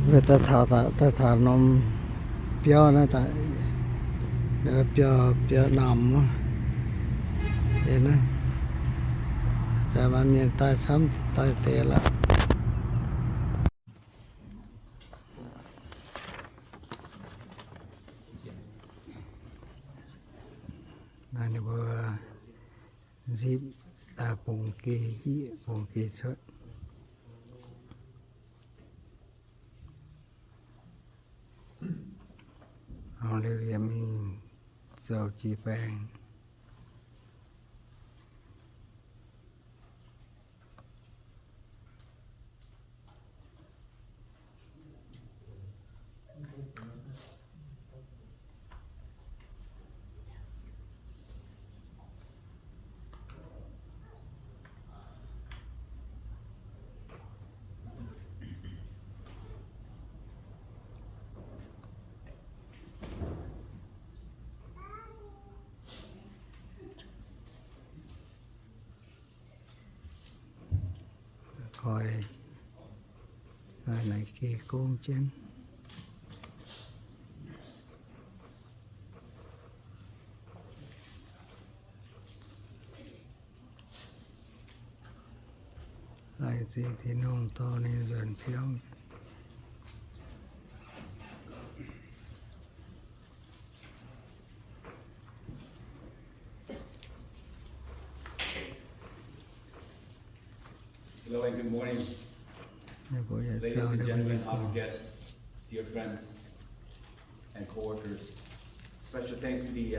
về ta thả nôm pio nó tại để pio nằm vậy nè sẽ bạn nhìn ta sắm ta tè là này bữa dịp ta bùng kỳ sốt họ lưu mình dầu chi bang coi này kia côn chân lại gì thì nông to nên dần phiếu Hello and good morning, ladies and gentlemen, honored guests, dear friends and co-workers. Special thanks to the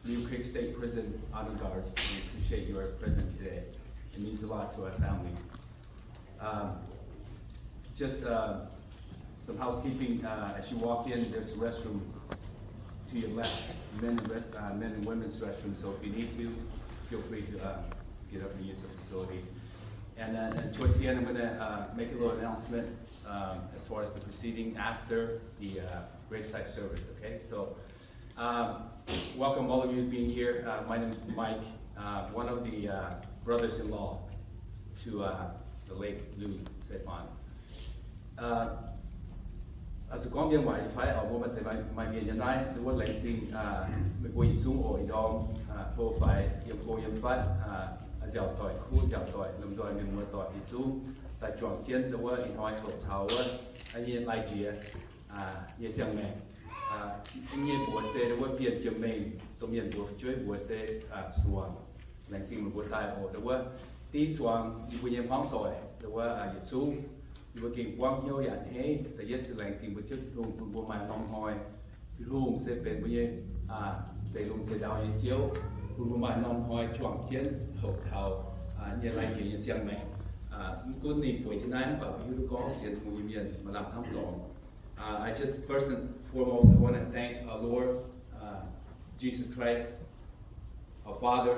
New Creek State Prison Honor Guards. We appreciate your presence today. It means a lot to our family. Just some housekeeping. As you walk in, there's a restroom to your left, men and women's restroom. So if you need to, feel free to get up and use the facility. And towards the end, I'm going to make a little announcement as far as the proceeding after the graveside service, okay? So, welcome all of you being here. My name is Mike, one of the brothers-in-law to the late Lou Stefan. As a Colombian wife, I woman that my me and I the one like seeing me going zoom or dom profile yam fat giàu tỏi khu giàu tỏi làm rồi mình mua tỏi thì xuống tại chọn chiến đâu in hỏi hộp thảo anh nhìn lại kia như chẳng mẹ anh nhìn bùa xe đâu biển chấm mình tụi miền bùa chuối bùa xe xuồng lãnh sinh một bùa tai ở đâu tí xuồng đi bùa nhầm hoang tỏi đâu như xuống đi bùa kinh quang nhau dạng thế tại nhất sự lãnh sinh bùa trước hùng bùa mài nong hoi hùng sẽเป็นบùa nhầm sẽ hùng sẽ đào như chiếuคุณประมาณน้องหอยช่วงเชียนหกเท้าเนี่ยไรเกี่ยวเชียงใหม่คุณนี่ป่วยที่นั่นแบบยูทูก็เสียทุกยิมเย็นมารับทั้งหมด I just first and foremost I want to thank our Lord Jesus Christ, our Father,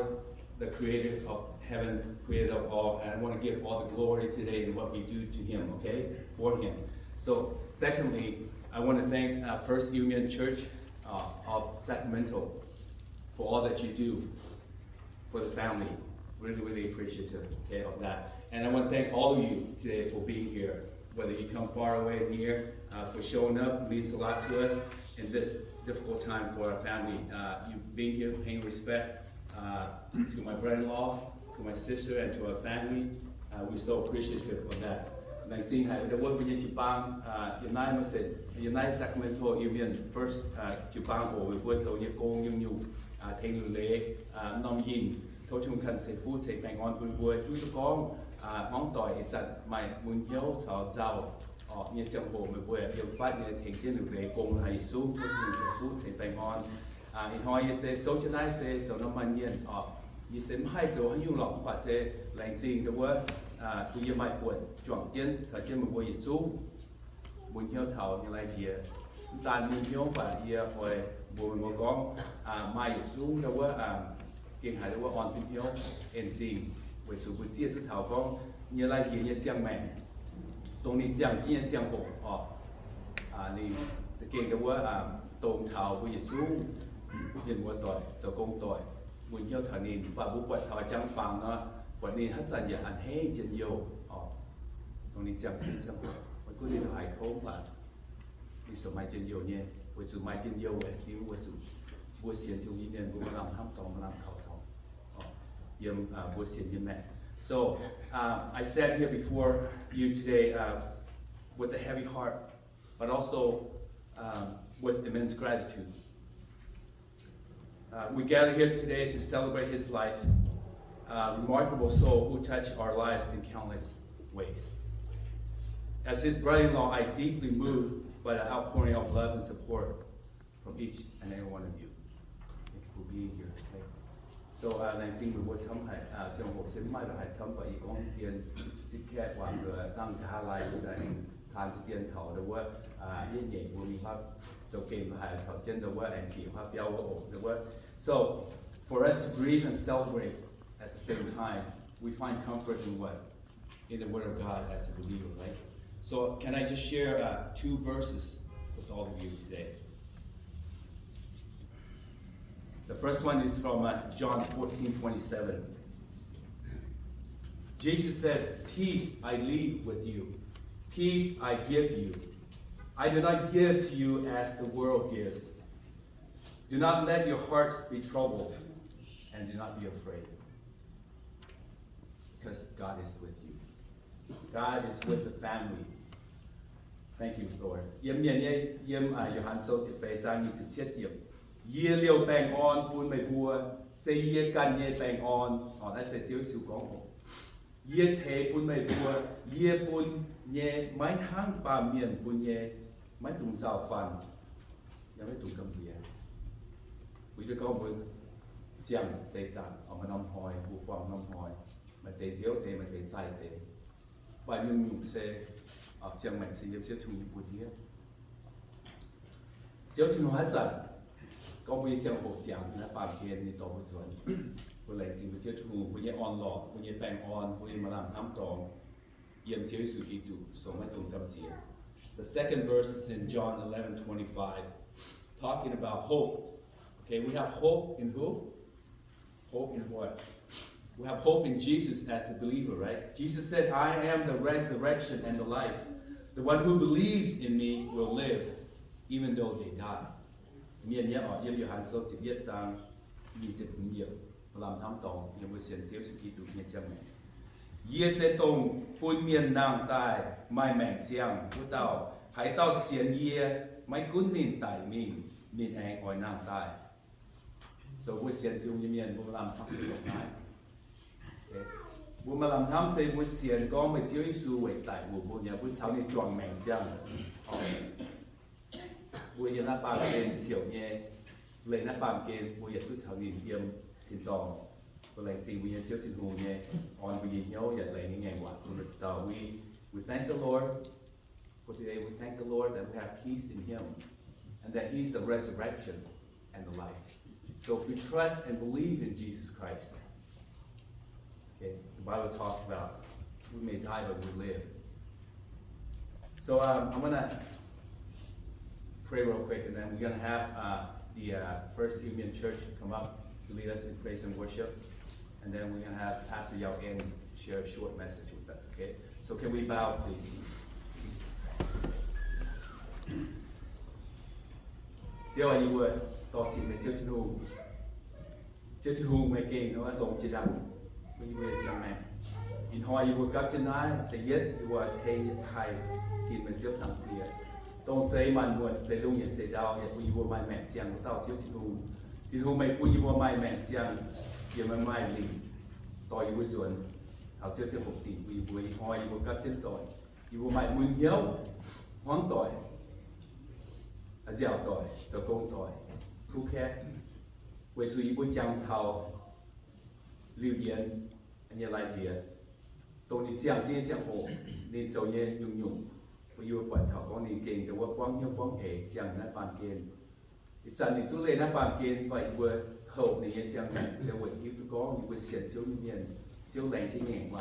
the Creator of heavens, Creator of all, and I want to give all the glory today in what we do to Him, okay, for Him. So, secondly, I want to thank First Union Church of Sacramento for all that you do for the family. Really appreciative, okay, of that. And I want to thank all of you today for being here, whether you come far away or near, for showing up. It means a lot to us in this difficult time for our family. You being here, paying respect to my brother-in-law, to my sister, and to our family. We're so appreciative of that. Like seeing how the work we did Japan, United Sacramento Union first Japan or we work so you go you thay lệ nom yin câu chung khăn sẽ phút sẽ bành on vui vui chú con mong tỏi giật mày muốn hiếu sào giàu như trong bộ mình vui điều phát như thành trên được lệ cùng hay xuống câu chung sẽ phút sẽ bành on in hỏi sẽ số chân này sẽ số nó mạnh nhiên như sẽ hai số hay nhiều lỏng và sẽ lành xin đúng không tôi như mày buồn chọn chân sở chân mình vui xuống muốn hiếu thảo như này thì đàn muốn hiếu và ia hồi buồn một con mai xuống đâu á kiên hải đâu á on tin hiếu NC với số buổi chiều thứ thảo con như lai kia như xiang mẹ tông đi xiang chỉ như xiang bộ đi sẽ kiên đâu á tông thảo buổi xuống hiện một tuổi giờ công tuổi buổi hiếu thảo nín và buổi quậy thảo trang phẳng nó quậy nín hết dần giờ ăn hết dần nhiều tông đi xiang bộ cô đi hải khấu mà đi số mai trên nhiều nhé với chủ mai trên nhiều ấy thì với chủ bữa xiên thiếu nhiên nên bữa làm ham tòng làm khẩu tòng yếm bữa xiên yếm mẹ. So I stand here before you today with a heavy heart, but also with immense gratitude. We gather here today to celebrate his life, remarkable soul who touched our lives in countless ways. As his brother-in-law, I deeply moved by the outpouring of love and support from each and every one of you. Thank you for being here. Okay? So, này xin mời bố chấm hãy trong một xem mai là hãy chấm bởi con tiền xin khe qua rồi tăng giá lại rồiทานที่เตียนเขาหรือว่าเยี่ยนใหญ่บนมีภาพโจเกมหายเขาเช่นหรือว่าแอนกี้ภาพเย้าว่าโอ้หรือว่า so for us to grieve and celebrate at the same time we find comfort in what in the Word of God as a believer, right? So can I just share 2 verses with all of you today? The first one is from John 14:27. Jesus says, "Peace I leave with you. Peace I give you. I do not give to you as the world gives. Do not let your hearts be troubled, and do not be afraid." Because God is with you. God is with the family. Thank you, Lord. Yếm nhận nhé, yếm Yohan sâu sĩ phê sang như sự chết yếm. Yê liều bèng on, buôn mày bùa, xây yê can yê bèng on, họ đã sẽ chiếu sự có hộ. Yê chế bún mày bùa, yê bún nhé, mấy tháng bà miền bún nhé, mấy tùng sao phàn, yếm mấy tùng cầm gì à? Quý đứa con bún, chẳng dễ dàng, ở mà nông hồi, bù quảng nông hồi, mà tế diếu tế, mà tế dài tế. Bài nhung nhung xe, ở chẳng mạnh sẽ yếm chiếc thùng như bùn hiếp. Chiếc thùng hóa dần, có bây giờ hộp chẳng là bà kiên như tổ một chuẩn. Vừa lấy xin với chiếc thùng, vừa nhé on lọ, vừa nhé bèng on, vừa nhé mà làm thăm tòng. Yếm chiếc sự kỹ tụ, số mấy tùng cầm gì. The second verse is in John 11:25, talking about hope. Okay, we have hope in who? Hope in what? We have hope in Jesus as a believer, right? Jesus said, "I am the resurrection and the life. The one who believes in me will live, even though they die." Miền nhé ở yếm Yohan sâu sĩ viết sang vì dịch nhiều làm thăm tòng nhưng với xiên thiếu sự kỹ tụ như chăm mẹ. Yê sẽ tông bùn miền nàng tài mai mẹn chiang của tàu hãy tàu xiên yê mấy cún nín tài mình anh hỏi nàng tài. So với xiên thiếu như miền bùn làm thăm sự độc nái. Bùn mà làm thăm xây với xiên có mấy chiếu isu vậy tại bùn nhà bùn sáu này chuồng mẹn chiang. Bùn nhà bà kênh xỉu nhé lấy nát bà kênh bùn nhà bùn sáu này yếm thịt tòng. But like see, we insist in who on we know yet like we thank the Lord for today. We thank the Lord that we have peace in Him, and that He's the resurrection and the life. So if we trust and believe in Jesus Christ, okay, the Bible talks about we may die but we live. So I'm gonna pray real quick, and then we're gonna have the First Union Church come up to lead us in praise and worship. And then we're going to have Pastor Yao En share a short message with us, okay? So can we bow, please? Chiều anh vừa tỏ xin về chiều thiên hùng mấy kinh nó lồng chỉ đặng với vừa chiều này. In hỏi vừa các chân ái để yết vừa chơi Thai kìm mình chiều sáng kia. Tông chơi màn buồn chơi lung nhận chơi đau nhận vừa mai mẹ chiang của tao chiều thiên hùng mấy vừa mai mẹ chiang giờ mà mai lì tỏi vừa chuẩn thảo chưa học tỷ vừa hỏi vừa cắt tên tỏi vừa mai mui hiếu hoang tỏi dẻo tỏi giờ công tỏi thu khét vừa suy vừa trang thảo lưu yên anh như lại chuyện tôi đi giang trên giang hồ nên sau nhé nhung vừa quả thảo có nên kênhแต่ว่าquang hiếu quang ế giang nát bàn kênh chẳng những tôi lên nát bàn kênh vậy vừa hậu này chẳng hạn sẽ vậy như tôi có những cái xiên chiếu như miền chiếu lạnh trên nhẹ mà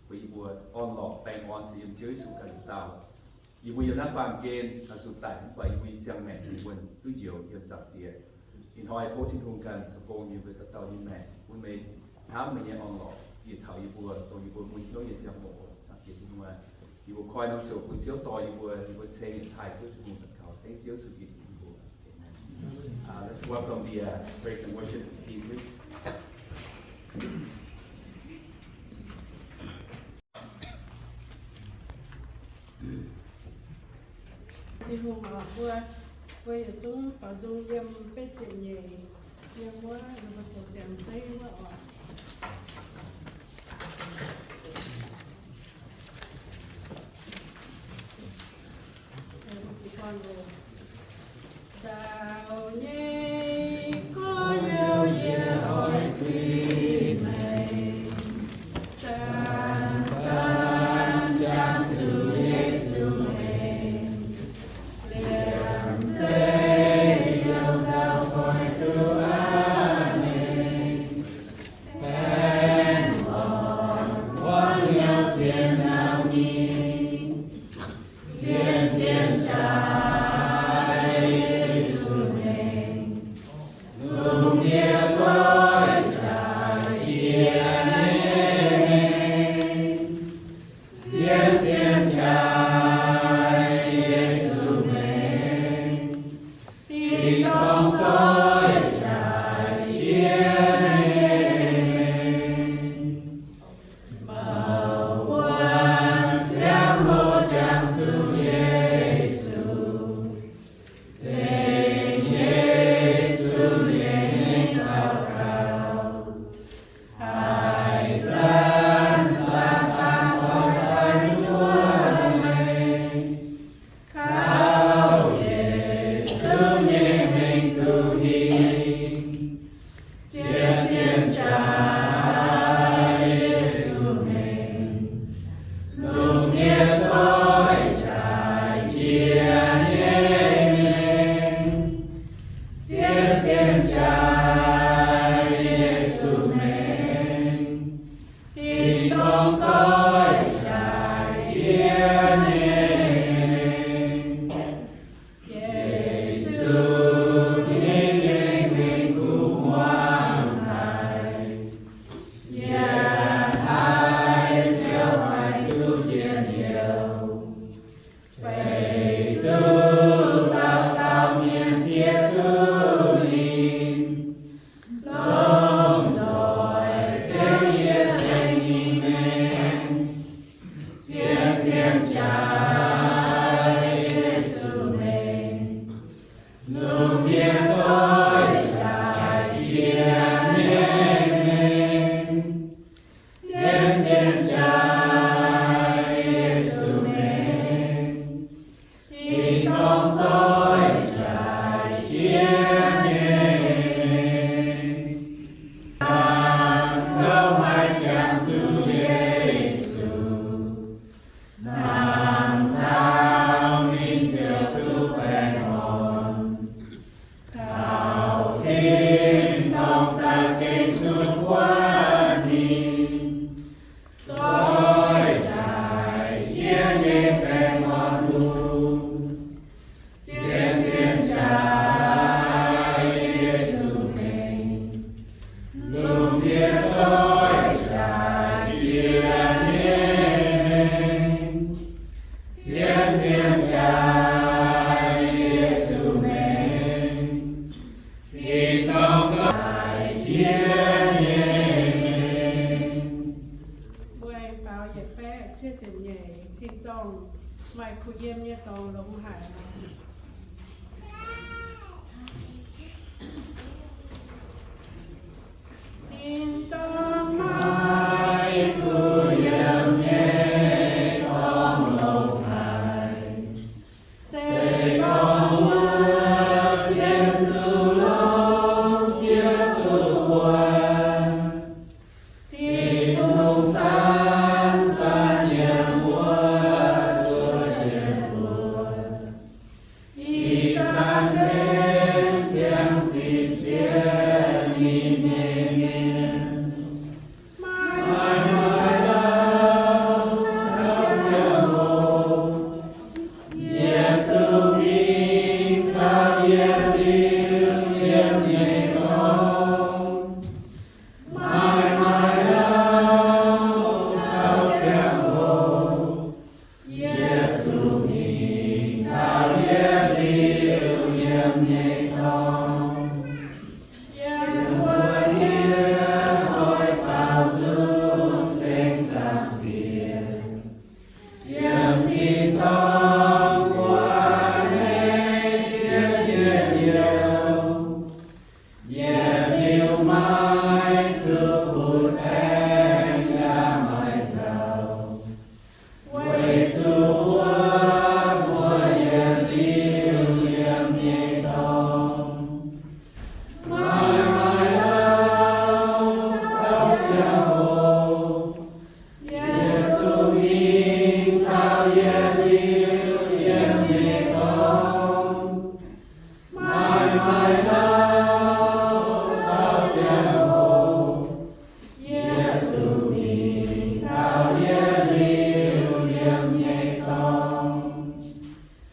vì vừa on lọ bèn on sẽ dùng chiếu xuống cả tàu vì vừa nát bàn kênh là sụt tải vậy vì chẳng mẹ thì quên tôi chiều yên sạch tiền in hỏi phố thiên hùng cần sẽ cô như với các tàu như mẹ quân mình tháo mình nhẹ on lọ chỉ thảo như vừa tôi như vừa mình nói như chẳng bộ sạch tiền nhưng mà 如果開能做會招待會請人太招唔能夠，聽招屬於唔會。Let's welcome the praise and worship team, please. đi hùng ở qua quay ở chúng bảo chúng yếm bê chuyện gì yếm quá rồi mà tổ chẳng thấy quá ở con rồi chào nhé có yêu yêu hỏi vì mày chan chan chan su Giêsu mày liềm dây yêu dao coi tu an mình khen ngợi quang yêu thiên nào nhìn thiên thiên trái Giêsu mình lùng địa dối trái thiên thiên thiên trái Giêsu mình thì không dối trái thiên màu quang theo một trang su Giêsu tình Giêsu lên cao cao hai dân sang tăng ôi thánh của mình cao Giêsu nhẹ mình tu hình thiên thiên trái Giêsu mình lùng nghĩa dối trái thiên mình thiên thiên trái Giêsu mình thì không dối trái thiên mình Giêsu mình cùng hoàn thành nhà ai gieo hạnh tu thiên yêu vậy tu tạo tạo miền thiên tu linh giống rồi theo nghĩa danh nhìn mình thiên thiên trái Giêsu mình lùng địa dối trái thiên mình thiên thiên trái Giêsu mình thì không dối trái thiên mình không ai chẳng su Giêsu nam thao minh diệu tu quen hồn thao thiên đồng ta kinh tuôn qua mình dối trái thiên đêm quen hồn luôn thiên thiên trái Giêsu mình lùng địa dối trái thiên mình thiên thiên trái Giêsu mình thì không trái thiên mình quay vào dẹp phép chết chừng nhẹ thì tông ngoài khu yếm như tông lũng hải tin tông mai khu yếm nhẹ tông lũng hải sẽ có mưa xiên tu lông chiếc tu quan thì tung san san nhẹ mùa xuôi trên buồn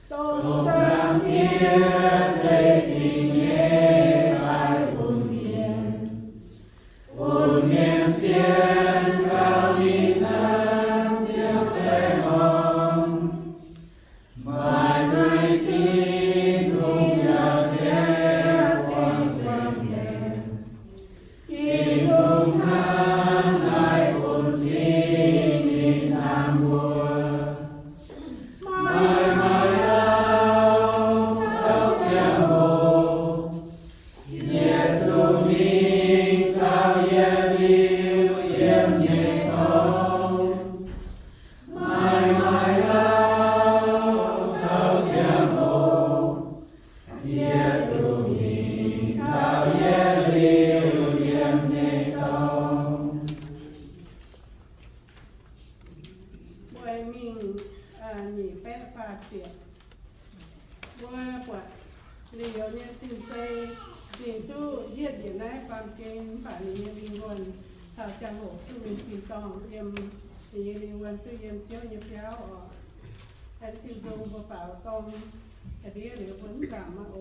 Tôn trang nghĩa dây gì nhé ai hồn miền xiên cao in thân chiếc lệ hòn mai rơi tin cùng nhà thế quan vang đèn khi cùng hát lại hồn chi mình am mùa mai mai lao thao giang hồ nhiệt tu minh thao yên liêu yếm nhẹ không mai mai lao thao giang hồ nhiệt tu minh thao yên liêu yếm nhẹ không Bội mình nhị bé phạt triệt qua quả liều nha xin xâyสิ่งตู้เยียดเยียนได้ความเก่งฝ่ายนี้มีวันถ้าจังหกตู้มีกี่ตองเยี่ยมมีวันตู้เยี่ยมเจ้าเยี่ยมเย้าออกอันที่ดงเปล่าตองอันนี้เหลือผลกรรมมาโอ